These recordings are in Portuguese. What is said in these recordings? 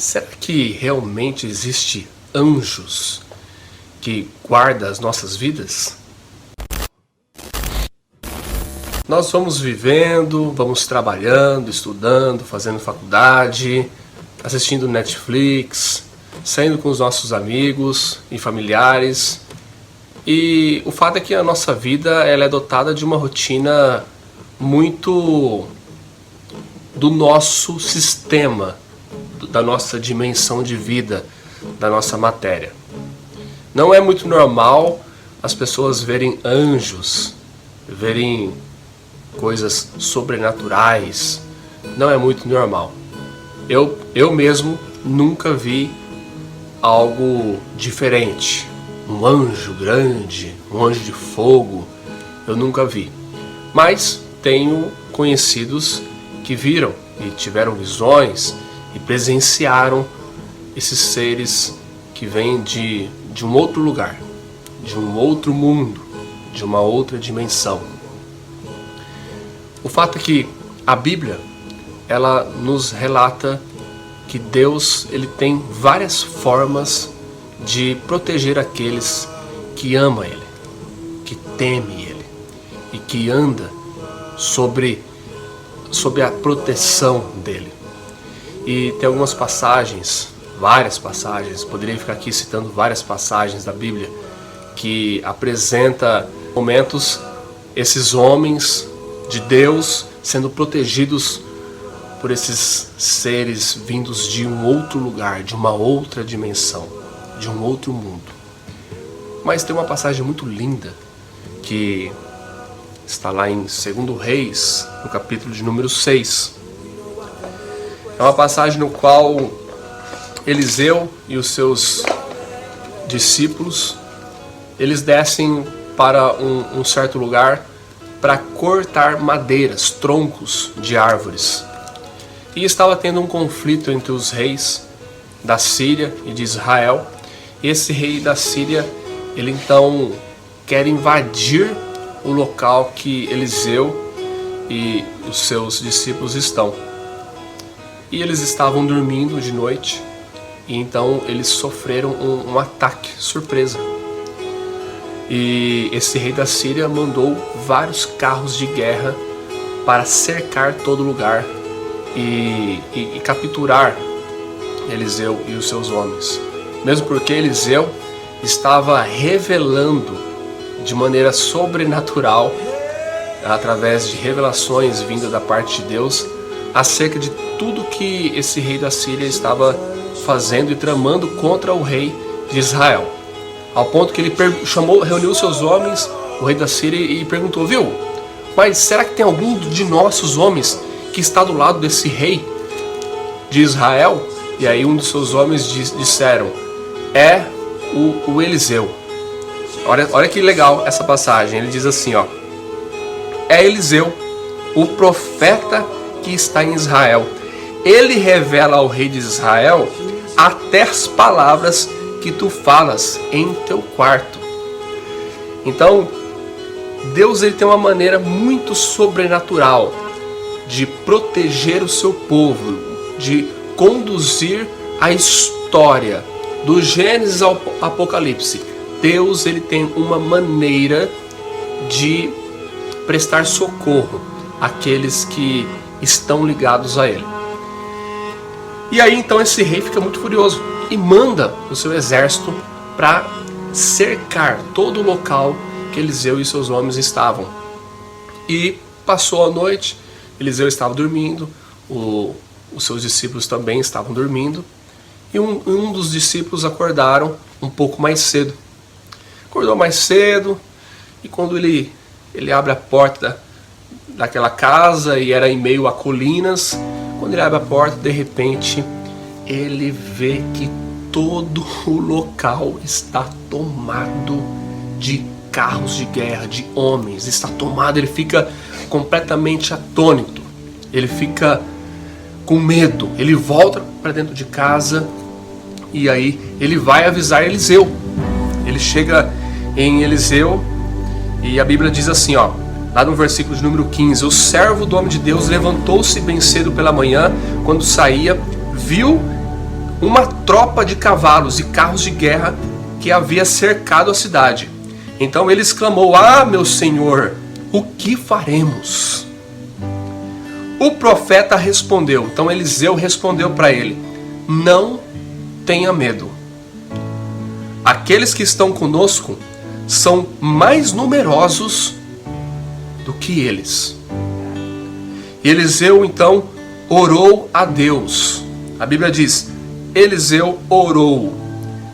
Será que realmente existe anjos que guardam as nossas vidas? Nós vamos vivendo, vamos trabalhando, estudando, fazendo faculdade, assistindo Netflix, saindo com os nossos amigos e familiares. E o fato é que a nossa vida ela é dotada de uma rotina muito do nosso sistema, da nossa dimensão de vida, da nossa matéria. Não é muito normal as pessoas verem anjos, verem coisas sobrenaturais. Não é muito normal. Eu mesmo nunca vi algo diferente. Um anjo grande, um anjo de fogo, eu nunca vi. Mas tenho conhecidos que viram e tiveram visões e presenciaram esses seres que vêm de um outro lugar, de um outro mundo, de uma outra dimensão. O fato é que a Bíblia, ela nos relata que Deus ele tem várias formas de proteger aqueles que amam Ele, que temem Ele e que anda sob a proteção dEle. E tem algumas passagens, várias passagens, poderia ficar aqui citando várias passagens da Bíblia que apresenta momentos esses homens de Deus sendo protegidos por esses seres vindos de um outro lugar, de uma outra dimensão, de um outro mundo. Mas tem uma passagem muito linda que está lá em 2 Reis, no capítulo de número 6. É uma passagem no qual Eliseu e os seus discípulos, eles descem para um certo lugar para cortar madeiras, troncos de árvores. E estava tendo um conflito entre os reis da Síria e de Israel. E esse rei da Síria, ele então quer invadir o local que Eliseu e os seus discípulos estão. E eles estavam dormindo de noite, e então eles sofreram um ataque surpresa. E esse rei da Síria mandou vários carros de guerra para cercar todo lugar e capturar Eliseu e os seus homens. Mesmo porque Eliseu estava revelando de maneira sobrenatural, através de revelações vindas da parte de Deus, acerca de tudo que esse rei da Síria estava fazendo e tramando contra o rei de Israel. Ao ponto que ele reuniu seus homens, o rei da Síria, e perguntou: viu, mas será que tem algum de nossos homens que está do lado desse rei de Israel? E aí um dos seus homens disseram: é o Eliseu. Olha que legal essa passagem. Ele diz assim, ó: é Eliseu, o profeta que está em Israel. Ele revela ao rei de Israel até as palavras que tu falas em teu quarto. Então, Deus ele tem uma maneira muito sobrenatural de proteger o seu povo, de conduzir a história do Gênesis ao Apocalipse. Deus ele tem uma maneira de prestar socorro àqueles que estão ligados a ele. E aí então esse rei fica muito furioso e manda o seu exército para cercar todo o local que Eliseu e seus homens estavam. E passou a noite, Eliseu estava dormindo, os seus discípulos também estavam dormindo, e um dos discípulos acordaram um pouco mais cedo. Acordou mais cedo, e quando ele abre a porta daquela casa, e era em meio a colinas, quando ele abre a porta, de repente, ele vê que todo o local está tomado de carros de guerra, de homens, está tomado, ele fica completamente atônito, ele fica com medo, ele volta para dentro de casa, e aí ele vai avisar Eliseu. Ele chega em Eliseu, e a Bíblia diz assim, ó, lá no versículo de número 15, o servo do homem de Deus levantou-se bem cedo pela manhã, quando saía, viu uma tropa de cavalos e carros de guerra que havia cercado a cidade. Então ele exclamou: "Ah, meu senhor, o que faremos?" O profeta respondeu, então Eliseu respondeu para ele: "Não tenha medo. Aqueles que estão conosco são mais numerosos do que eles." E Eliseu então orou a Deus. A Bíblia diz: Eliseu orou: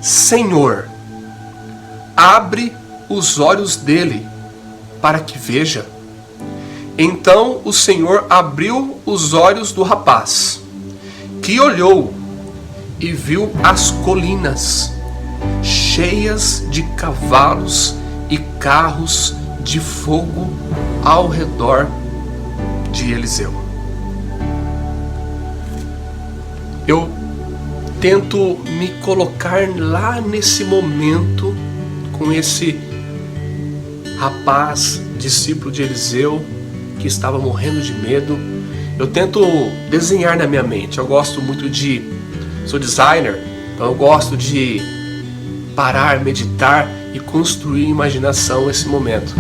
"Senhor, abre os olhos dele para que veja." Então o Senhor abriu os olhos do rapaz, que olhou e viu as colinas cheias de cavalos e carros de fogo ao redor de Eliseu. Eu tento me colocar lá nesse momento com esse rapaz, discípulo de Eliseu, que estava morrendo de medo. Eu tento desenhar na minha mente. Eu gosto muito sou designer, então eu gosto de parar, meditar e construir em imaginação esse momento.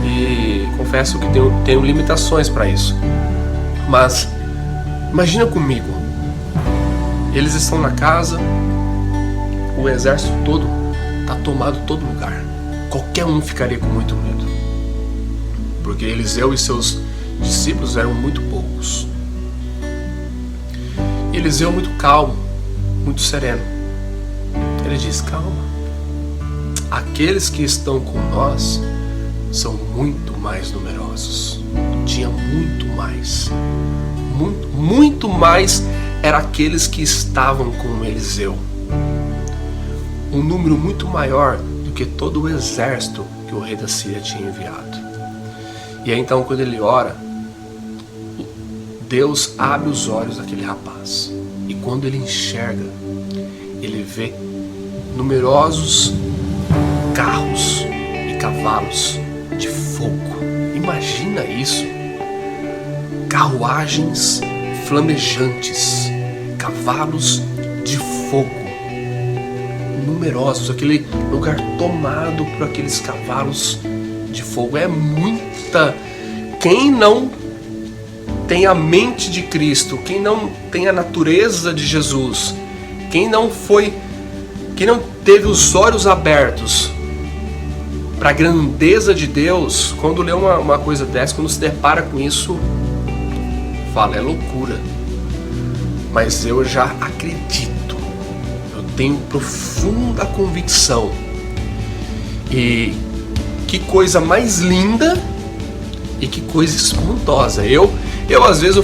E confesso que tenho limitações para isso. Mas imagina comigo, eles estão na casa, o exército todo está tomado todo lugar. Qualquer um ficaria com muito medo, porque Eliseu e seus discípulos eram muito poucos. E Eliseu muito calmo, muito sereno. Ele diz: "Calma, aqueles que estão com nós são muito mais numerosos." Tinha muito mais. Muito mais eram aqueles que estavam com Eliseu. Um número muito maior do que todo o exército que o rei da Síria tinha enviado. E aí então, quando ele ora, Deus abre os olhos daquele rapaz. E quando ele enxerga, ele vê numerosos carros e cavalos de fogo. Imagina isso. Carruagens flamejantes, cavalos de fogo, numerosos, aquele lugar tomado por aqueles cavalos de fogo. É muita. Quem não tem a mente de Cristo, quem não tem a natureza de Jesus, quem não teve os olhos abertos para a grandeza de Deus, quando lê uma coisa dessa, quando se depara com isso, fala: é loucura. Mas eu já acredito, eu tenho profunda convicção. E que coisa mais linda e que coisa espantosa. Eu às vezes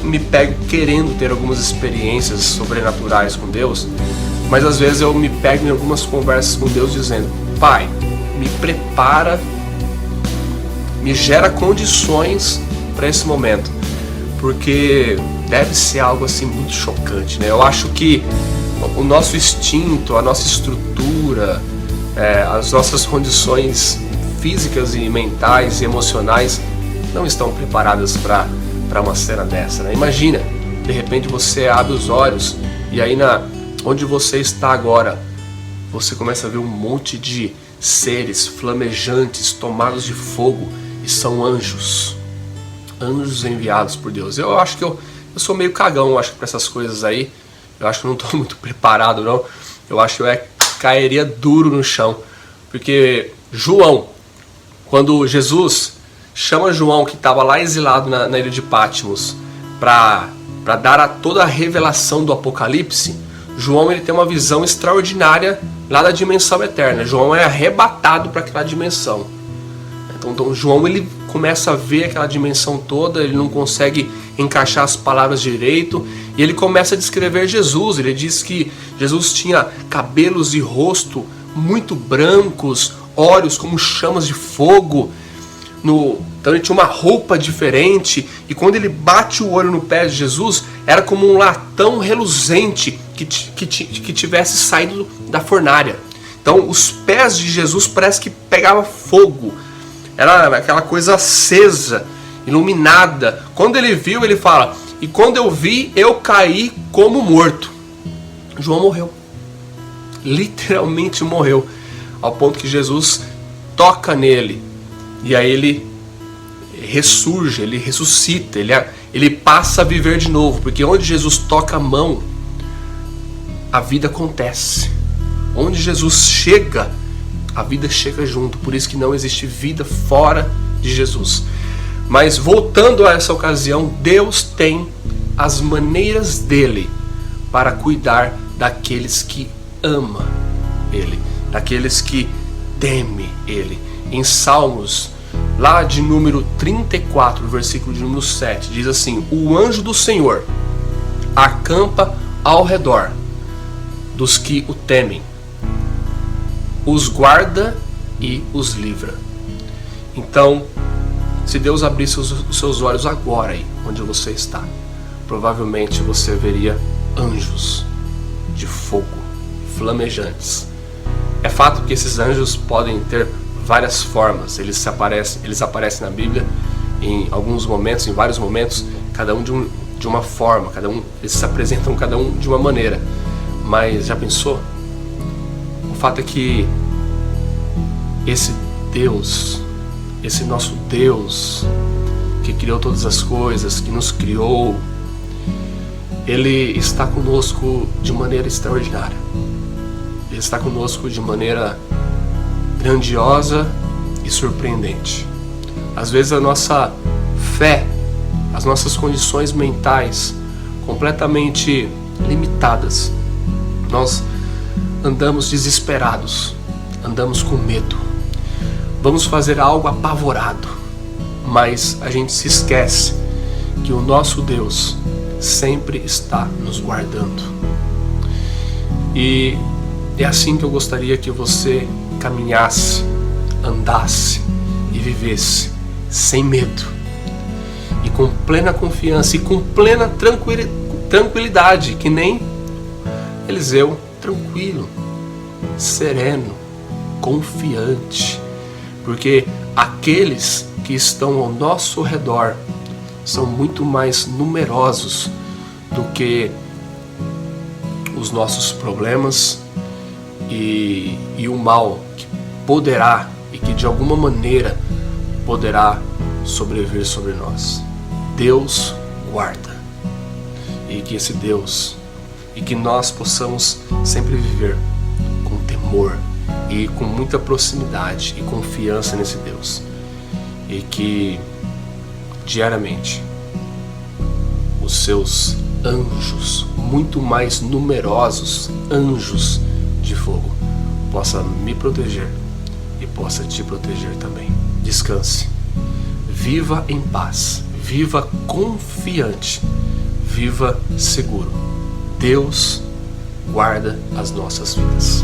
me pego querendo ter algumas experiências sobrenaturais com Deus, mas às vezes eu me pego em algumas conversas com Deus dizendo: Pai, me prepara, me gera condições para esse momento, porque deve ser algo assim muito chocante, né? Eu acho que o nosso instinto, a nossa estrutura, as nossas condições físicas e mentais e emocionais não estão preparadas para uma cena dessa, né? Imagina, de repente você abre os olhos e aí onde você está agora, você começa a ver um monte de seres flamejantes, tomados de fogo, e são anjos enviados por Deus. Eu acho que eu sou meio cagão, acho que para essas coisas aí. Eu acho que eu não estou muito preparado, não. Eu acho que eu cairia duro no chão, porque João, quando Jesus chama João, que estava lá exilado na ilha de Patmos, para dar toda a revelação do Apocalipse, João ele tem uma visão extraordinária lá da dimensão eterna. João é arrebatado para aquela dimensão. Então João ele começa a ver aquela dimensão toda, ele não consegue encaixar as palavras direito, e ele começa a descrever Jesus. Ele diz que Jesus tinha cabelos e rosto muito brancos, olhos como chamas de fogo. Então ele tinha uma roupa diferente, e quando ele bate o olho no pé de Jesus, era como um latão reluzente que tivesse saído da fornalha. Então os pés de Jesus parece que pegava fogo, era aquela coisa acesa, iluminada. Quando ele viu, ele fala: e quando eu vi, eu caí como morto. João morreu. Literalmente morreu. Ao ponto que Jesus toca nele. E aí ele ressurge, ele ressuscita, ele passa a viver de novo. Porque onde Jesus toca a mão, a vida acontece. Onde Jesus chega, a vida chega junto. Por isso que não existe vida fora de Jesus. Mas voltando a essa ocasião, Deus tem as maneiras dele para cuidar daqueles que ama ele, daqueles que teme ele. Em Salmos, lá de número 34, versículo de número 7, diz assim: o anjo do Senhor acampa ao redor dos que o temem, os guarda e os livra. Então, se Deus abrisse os seus olhos agora aí, onde você está, provavelmente você veria anjos de fogo, flamejantes. É fato que esses anjos podem ter várias formas. Eles aparecem na Bíblia em alguns momentos, em vários momentos, cada um de uma forma, eles se apresentam cada um de uma maneira. Mas já pensou? O fato é que esse Deus, esse nosso Deus que criou todas as coisas, que nos criou, Ele está conosco de maneira extraordinária. Ele está conosco de maneira grandiosa e surpreendente. Às vezes a nossa fé, as nossas condições mentais completamente limitadas, nós andamos desesperados, andamos com medo, vamos fazer algo apavorado, mas a gente se esquece que o nosso Deus sempre está nos guardando. E é assim que eu gostaria que você caminhasse, andasse e vivesse sem medo e com plena confiança e com plena tranquilidade, que nem Eliseu, tranquilo, sereno, confiante, porque aqueles que estão ao nosso redor são muito mais numerosos do que os nossos problemas e o mal que poderá e que de alguma maneira poderá sobreviver sobre nós. Deus guarda, e que esse Deus, e que nós possamos sempre viver com temor e com muita proximidade e confiança nesse Deus, e que diariamente os seus anjos, muito mais numerosos anjos de fogo, possa me proteger e possa te proteger também. Descanse, viva em paz, viva confiante, viva seguro. Deus guarda as nossas vidas.